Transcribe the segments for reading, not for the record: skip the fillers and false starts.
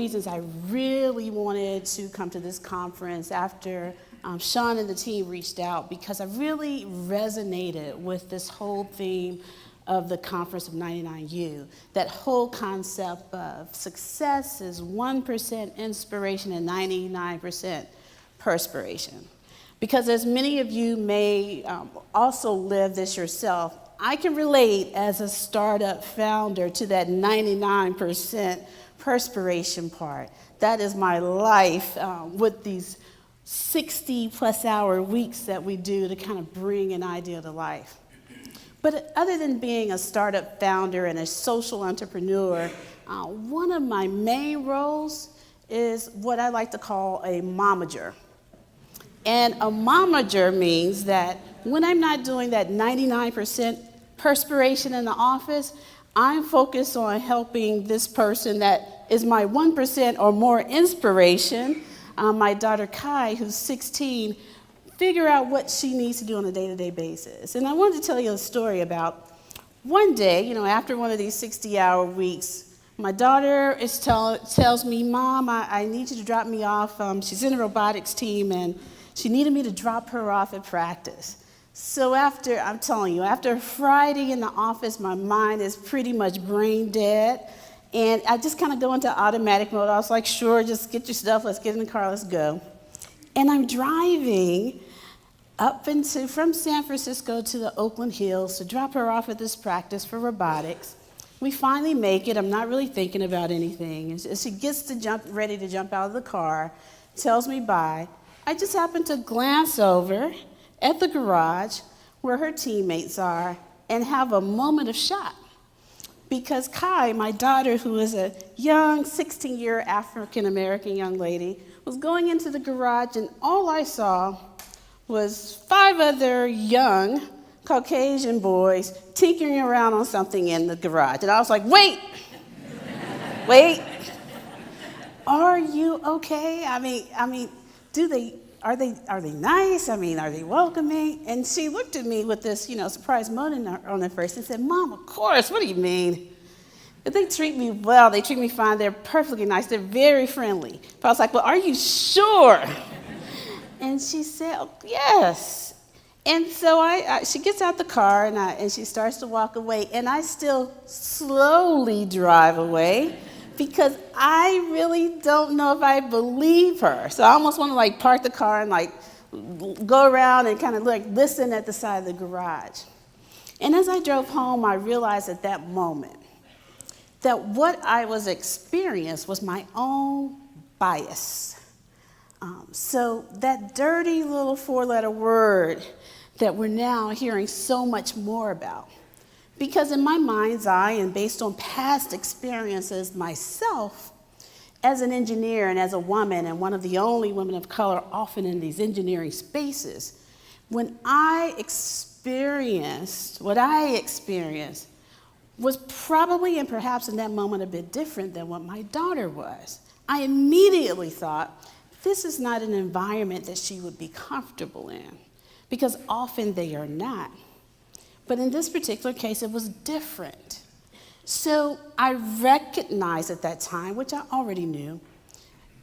reasons I really wanted to come to this conference after Sean and the team reached out, because I really resonated with this whole theme of the Conference of 99U, that whole concept of success is 1% inspiration and 99% perspiration. Because as many of you may also live this yourself, I can relate as a startup founder to that 99% perspiration part. That is my life with these 60-plus hour weeks that we do to kind of bring an idea to life. But other than being a startup founder and a social entrepreneur, one of my main roles is what I like to call a momager. And a momager means that when I'm not doing that 99% perspiration in the office, I'm focused on helping this person that is my 1% or more inspiration, my daughter Kai, who's 16, figure out what she needs to do on a day-to-day basis. And I wanted to tell you a story about one day, after one of these 60-hour weeks, my daughter tells me, Mom, I need you to drop me off. She's in the robotics team, and she needed me to drop her off at practice. So after Friday in the office, my mind is pretty much brain dead. And I just kind of go into automatic mode. I was like, sure, just get your stuff. Let's get in the car. Let's go. And I'm driving from San Francisco to the Oakland Hills to drop her off at this practice for robotics. We finally make it. I'm not really thinking about anything. As she gets ready to jump out of the car, tells me bye, I just happen to glance over at the garage where her teammates are and have a moment of shock. Because Kai, my daughter, who is a young 16-year African-American young lady, was going into the garage, and all I saw was 5 other young Caucasian boys tinkering around on something in the garage. And I was like, wait, are you okay? I mean, are they nice? I mean, are they welcoming? And she looked at me with this, surprised moan on her face and said, Mom, of course, what do you mean? But they treat me well, they treat me fine, they're perfectly nice, they're very friendly. But I was like, well, are you sure? And she said, oh, yes. And so she gets out the car and she starts to walk away, and I still slowly drive away because I really don't know if I believe her. So I almost want to park the car and go around and kind of listen at the side of the garage. And as I drove home, I realized at that moment that what I was experiencing was my own bias. So that dirty little 4-letter word that we're now hearing so much more about. Because in my mind's eye, and based on past experiences myself, as an engineer and as a woman, and one of the only women of color often in these engineering spaces, when I experienced what I experienced was probably and perhaps in that moment a bit different than what my daughter was. I immediately thought, this is not an environment that she would be comfortable in, because often they are not. But in this particular case, it was different. So I recognized at that time, which I already knew,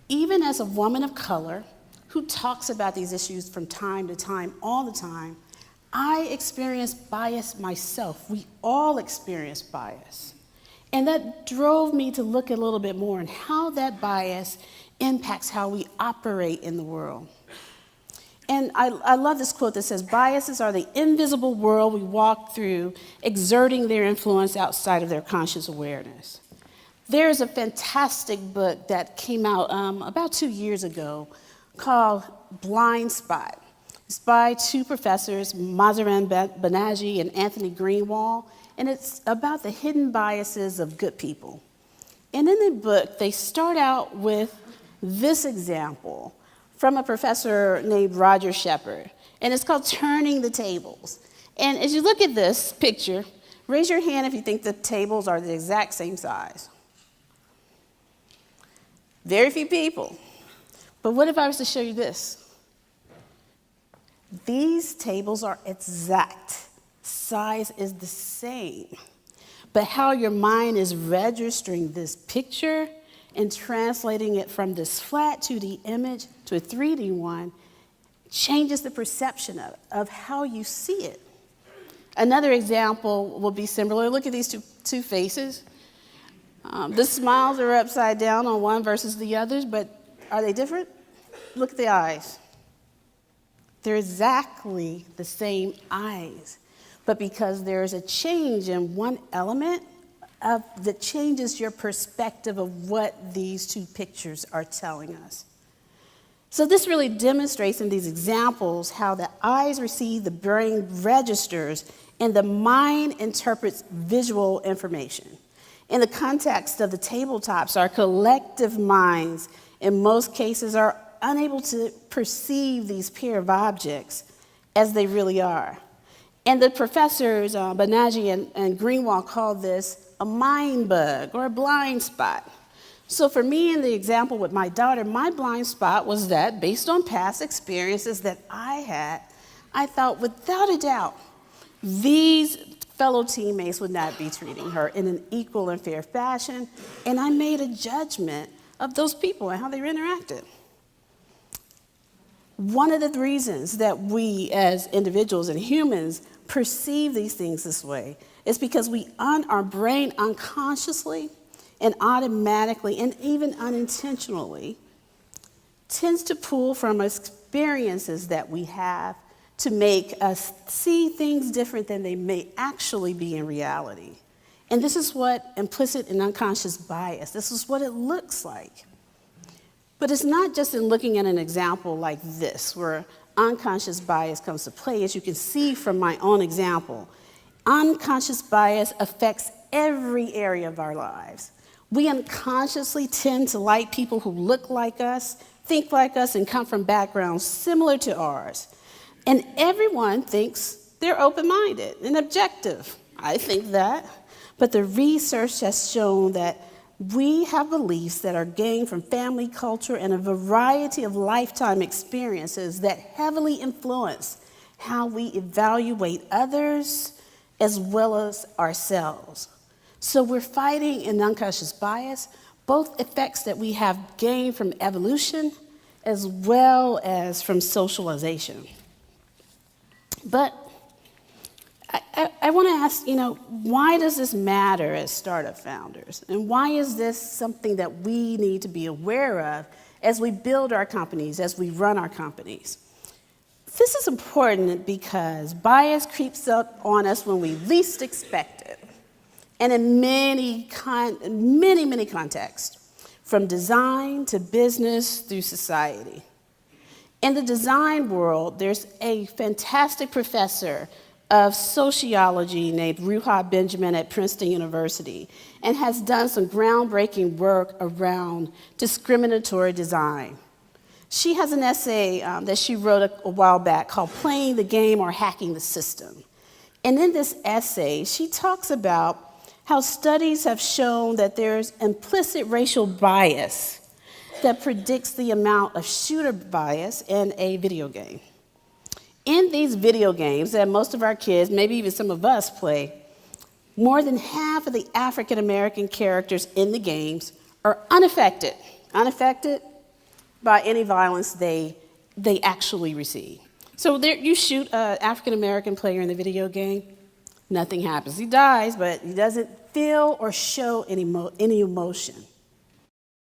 even as a woman of color who talks about these issues from time to time, all the time, I experienced bias myself. We all experience bias. And that drove me to look a little bit more on how that bias impacts how we operate in the world. And I love this quote that says, biases are the invisible world we walk through, exerting their influence outside of their conscious awareness. There's a fantastic book that came out about 2 years ago called Blind Spot. It's by 2 professors, Mazarin Banaji and Anthony Greenwald, and it's about the hidden biases of good people. And in the book, they start out with this example from a professor named Roger Shepard, and it's called Turning the Tables. And as you look at this picture, raise your hand if you think the tables are the exact same size. Very few people. But what if I was to show you this? These tables are exact. Size is the same. But how your mind is registering this picture and translating it from this flat 2D image to a 3D one changes the perception of how you see it. Another example will be similar. Look at these two faces. The smiles are upside down on one versus the others, but are they different? Look at the eyes. They're exactly the same eyes, but because there's a change in one element that changes your perspective of what these two pictures are telling us. So this really demonstrates in these examples how the eyes receive, the brain registers, and the mind interprets visual information. In the context of the tabletops, our collective minds, in most cases, are unable to perceive these pair of objects as they really are. And the professors, Banaji and Greenwald, call this a mind bug or a blind spot. So for me, in the example with my daughter, my blind spot was that, based on past experiences that I had, I thought without a doubt, these fellow teammates would not be treating her in an equal and fair fashion, and I made a judgment of those people and how they interacted. One of the reasons that we as individuals and humans perceive these things this way is because our brain unconsciously and automatically and even unintentionally tends to pull from experiences that we have to make us see things different than they may actually be in reality. And this is what implicit and unconscious bias, this is what it looks like. But it's not just in looking at an example like this where unconscious bias comes to play. As you can see from my own example, unconscious bias affects every area of our lives. We unconsciously tend to like people who look like us, think like us, and come from backgrounds similar to ours. And everyone thinks they're open-minded and objective. I think that. But the research has shown that we have beliefs that are gained from family culture and a variety of lifetime experiences that heavily influence how we evaluate others as well as ourselves. So we're fighting an unconscious bias, both effects that we have gained from evolution as well as from socialization. But I want to ask, why does this matter as startup founders? And why is this something that we need to be aware of as we build our companies, as we run our companies? This is important because bias creeps up on us when we least expect it. And in many contexts, from design to business through society. In the design world, there's a fantastic professor of sociology named Ruha Benjamin at Princeton University and has done some groundbreaking work around discriminatory design. She has an essay that she wrote a while back called Playing the Game or Hacking the System. And in this essay, she talks about how studies have shown that there's implicit racial bias that predicts the amount of shooter bias in a video game. In these video games that most of our kids, maybe even some of us play, more than half of the African American characters in the games are unaffected by any violence they actually receive. So there, you shoot an African American player in the video game, nothing happens. He dies, but he doesn't feel or show any emotion.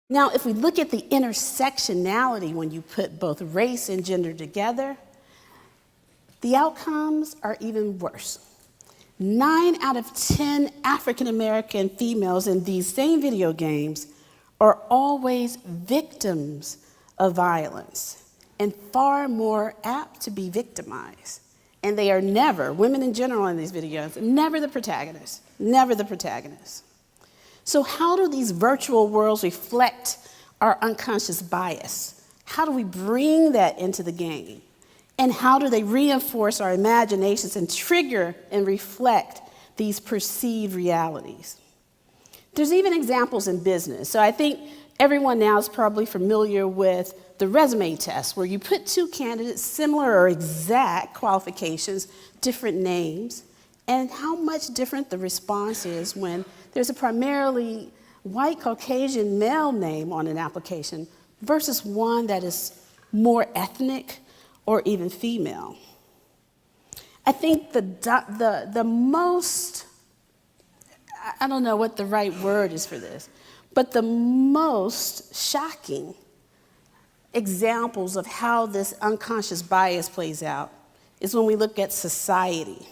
Now, if we look at the intersectionality when you put both race and gender together, the outcomes are even worse. 9 out of 10 African American females in these same video games are always victims of violence and far more apt to be victimized. And they are never, women in general in these videos, never the protagonists, never the protagonists. So how do these virtual worlds reflect our unconscious bias? How do we bring that into the game? And how do they reinforce our imaginations and trigger and reflect these perceived realities? There's even examples in business. So I think everyone now is probably familiar with the resume test, where you put two candidates, similar or exact qualifications, different names, and how much different the response is when there's a primarily white Caucasian male name on an application versus one that is more ethnic or even female. I think the most, I don't know what the right word is for this, but the most shocking examples of how this unconscious bias plays out is when we look at society.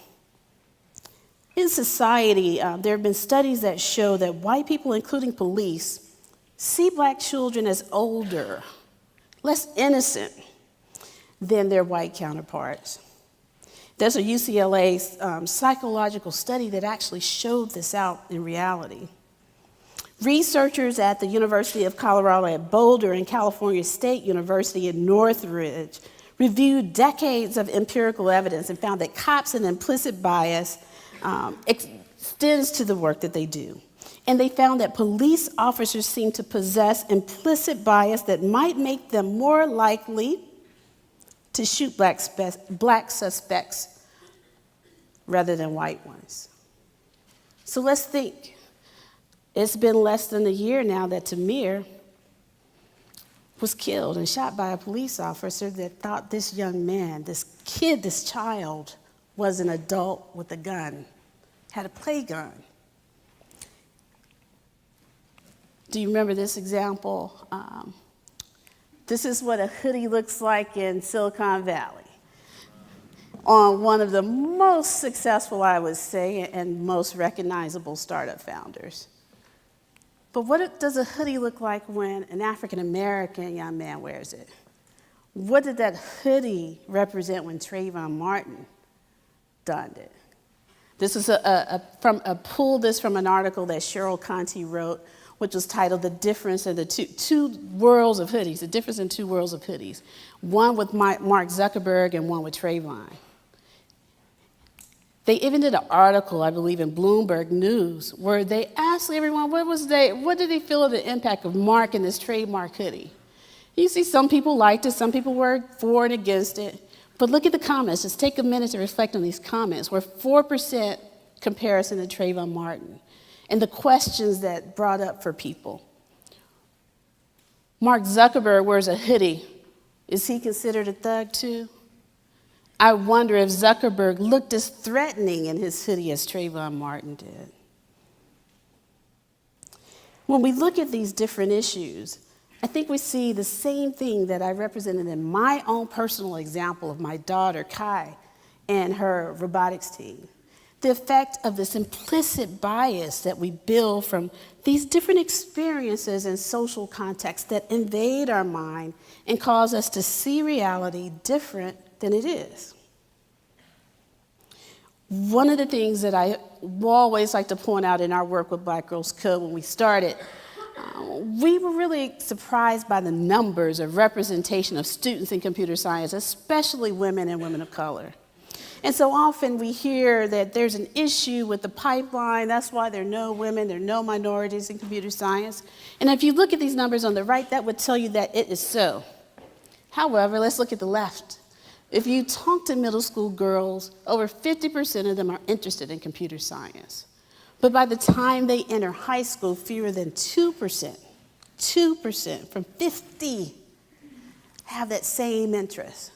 In society, there have been studies that show that white people, including police, see black children as older, less innocent than their white counterparts. There's a UCLA psychological study that actually showed this out in reality. Researchers at the University of Colorado at Boulder and California State University in Northridge reviewed decades of empirical evidence and found that cops and implicit bias extends to the work that they do. And they found that police officers seem to possess implicit bias that might make them more likely to shoot black suspects rather than white ones. So let's think. It's been less than a year now that Tamir was killed and shot by a police officer that thought this young man, this kid, this child, was an adult with a gun, had a play gun. Do you remember this example? This is what a hoodie looks like in Silicon Valley on one of the most successful, I would say, and most recognizable startup founders. But what does a hoodie look like when an African-American young man wears it? What did that hoodie represent when Trayvon Martin donned it? This is pulled this from an article that Cheryl Conti wrote, which was titled "The Difference in the Two Worlds of Hoodies," the difference in two worlds of hoodies, one with Mark Zuckerberg and one with Trayvon. They even did an article, I believe, in Bloomberg News, where they asked everyone what did they feel of the impact of Mark and this trademark hoodie. You see, some people liked it, some people were for and against it. But look at the comments. Just take a minute to reflect on these comments. We're 4% comparison to Trayvon Martin. And the questions that brought up for people. Mark Zuckerberg wears a hoodie. Is he considered a thug too? I wonder if Zuckerberg looked as threatening in his hoodie as Trayvon Martin did. When we look at these different issues, I think we see the same thing that I represented in my own personal example of my daughter, Kai, and her robotics team. The effect of this implicit bias that we build from these different experiences and social contexts that invade our mind and cause us to see reality different than it is. One of the things that I always like to point out in our work with Black Girls Code when we started, we were really surprised by the numbers of representation of students in computer science, especially women and women of color. And so often we hear that there's an issue with the pipeline. That's why there are no women, there are no minorities in computer science. And if you look at these numbers on the right, that would tell you that it is so. However, let's look at the left. If you talk to middle school girls, over 50% of them are interested in computer science. But by the time they enter high school, fewer than 2% from 50 have that same interest.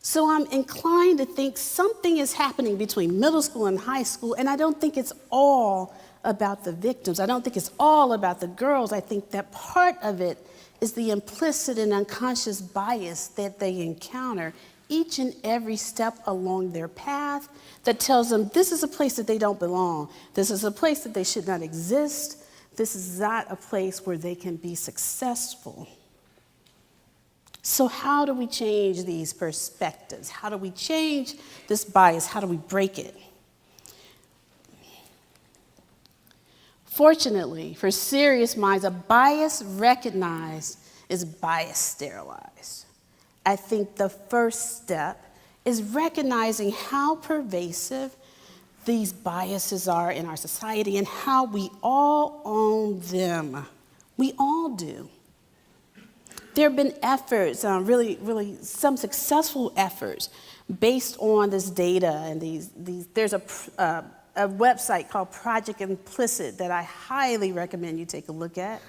So I'm inclined to think something is happening between middle school and high school, and I don't think it's all about the victims. I don't think it's all about the girls. I think that part of it is the implicit and unconscious bias that they encounter each and every step along their path that tells them this is a place that they don't belong. This is a place that they should not exist. This is not a place where they can be successful. So how do we change these perspectives? How do we change this bias? How do we break it? Fortunately, for serious minds, a bias recognized is bias sterilized. I think the first step is recognizing how pervasive these biases are in our society and how we all own them. We all do. There have been efforts, really some successful efforts based on this data and there's a a website called Project Implicit that I highly recommend you take a look at,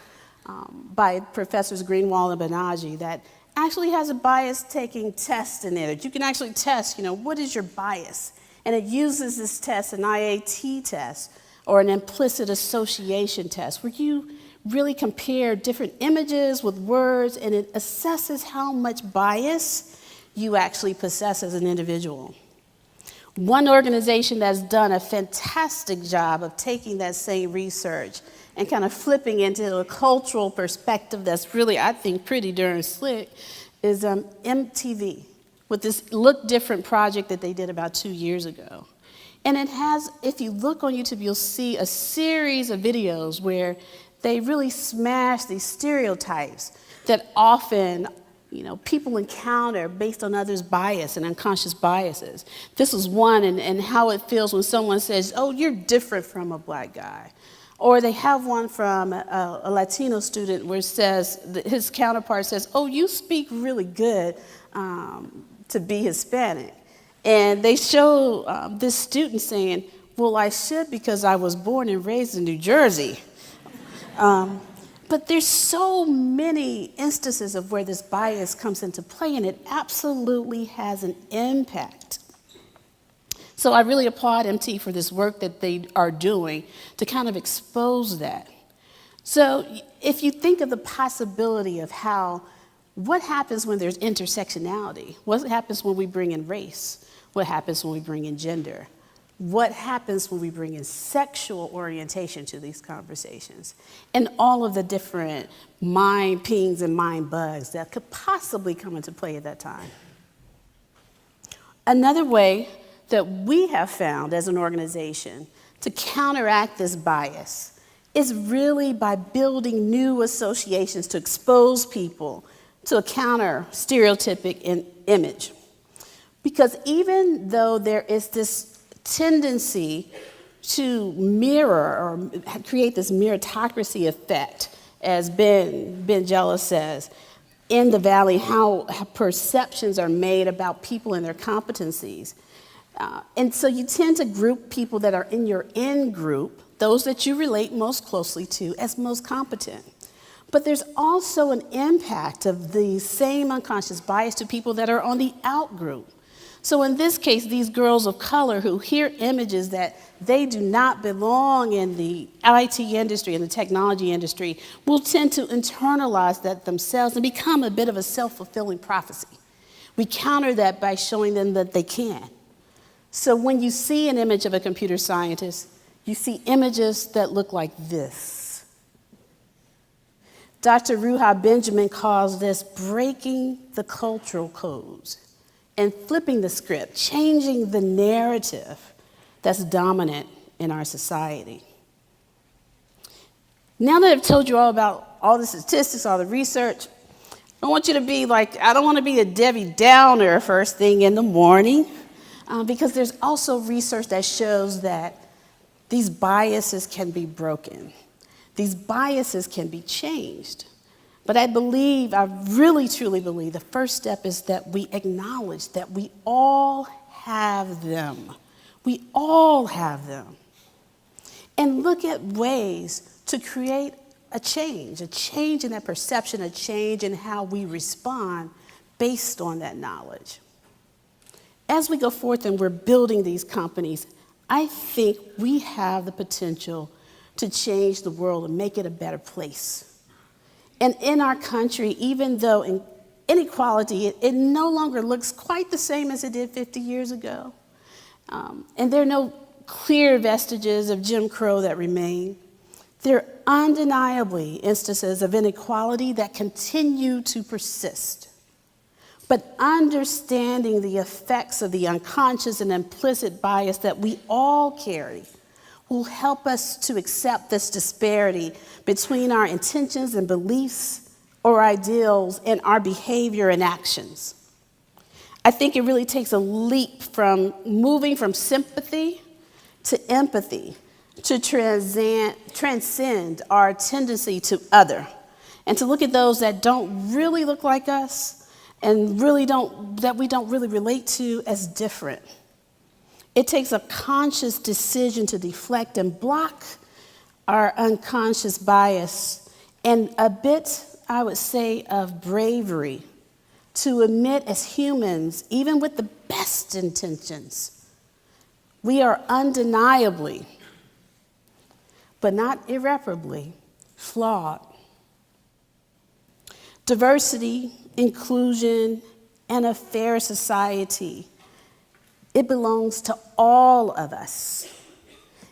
by Professors Greenwald and Banaji, that actually has a bias-taking test in there that you can actually test, what is your bias? And it uses this test, an IAT test, or an implicit association test, where you really compare different images with words, and it assesses how much bias you actually possess as an individual. One organization that's done a fantastic job of taking that same research and kind of flipping into a cultural perspective that's really, I think, pretty darn slick is MTV, with this Look Different project that they did about 2 years ago. And it has, if you look on YouTube, you'll see a series of videos where they really smash these stereotypes that often people encounter based on others' bias and unconscious biases. This is one, and how it feels when someone says, oh, you're different from a black guy. Or they have one from a Latino student where it says, his counterpart says, oh, you speak really good to be Hispanic. And they show this student saying, well, I should because I was born and raised in New Jersey. But there's so many instances of where this bias comes into play, and it absolutely has an impact. So I really applaud MT for this work that they are doing to kind of expose that. So if you think of the possibility of what happens when there's intersectionality, what happens when we bring in race, what happens when we bring in gender, what happens when we bring in sexual orientation to these conversations, and all of the different mind pings and mind bugs that could possibly come into play at that time. Another way that we have found as an organization to counteract this bias is really by building new associations to expose people to a counter stereotypic image. Because even though there is this tendency to mirror or create this meritocracy effect, as Ben Jealous says, in the Valley, how perceptions are made about people and their competencies. And so you tend to group people that are in your in-group, those that you relate most closely to, as most competent. But there's also an impact of the same unconscious bias to people that are on the out-group. So in this case, these girls of color who hear images that they do not belong in the IT industry and the technology industry will tend to internalize that themselves and become a bit of a self-fulfilling prophecy. We counter that by showing them that they can. So when you see an image of a computer scientist, you see images that look like this. Dr. Ruha Benjamin calls this breaking the cultural codes and flipping the script, changing the narrative that's dominant in our society. Now that I've told you all about all the statistics, all the research, I want you to be I don't want to be a Debbie Downer first thing in the morning, because there's also research that shows that these biases can be broken. These biases can be changed. But I really truly believe the first step is that we acknowledge that we all have them. We all have them. And look at ways to create a change in that perception, a change in how we respond based on that knowledge. As we go forth and we're building these companies, I think we have the potential to change the world and make it a better place. And in our country, even though inequality, it no longer looks quite the same as it did 50 years ago, and there are no clear vestiges of Jim Crow that remain, there are undeniably instances of inequality that continue to persist. But understanding the effects of the unconscious and implicit bias that we all carry will help us to accept this disparity between our intentions and beliefs or ideals and our behavior and actions. I think it really takes a leap from moving from sympathy to empathy to transcend our tendency to other and to look at those that don't really look like us and that we don't really relate to as different. It takes a conscious decision to deflect and block our unconscious bias, and a bit, I would say, of bravery to admit as humans, even with the best intentions, we are undeniably, but not irreparably, flawed. Diversity, inclusion, and a fair society, it belongs to all of us.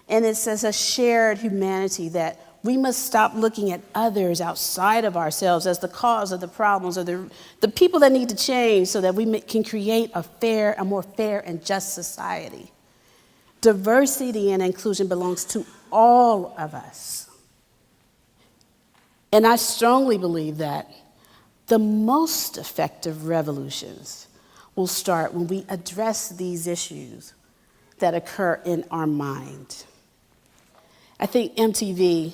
And it's as a shared humanity that we must stop looking at others outside of ourselves as the cause of the problems or the people that need to change so that we can create a more fair and just society. Diversity and inclusion belongs to all of us. And I strongly believe that the most effective revolutions will start when we address these issues that occur in our mind. I think MTV,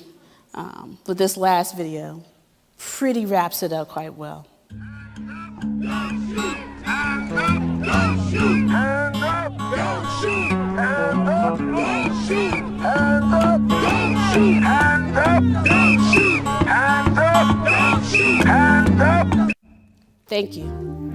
with this last video, pretty wraps it up quite well. Thank you.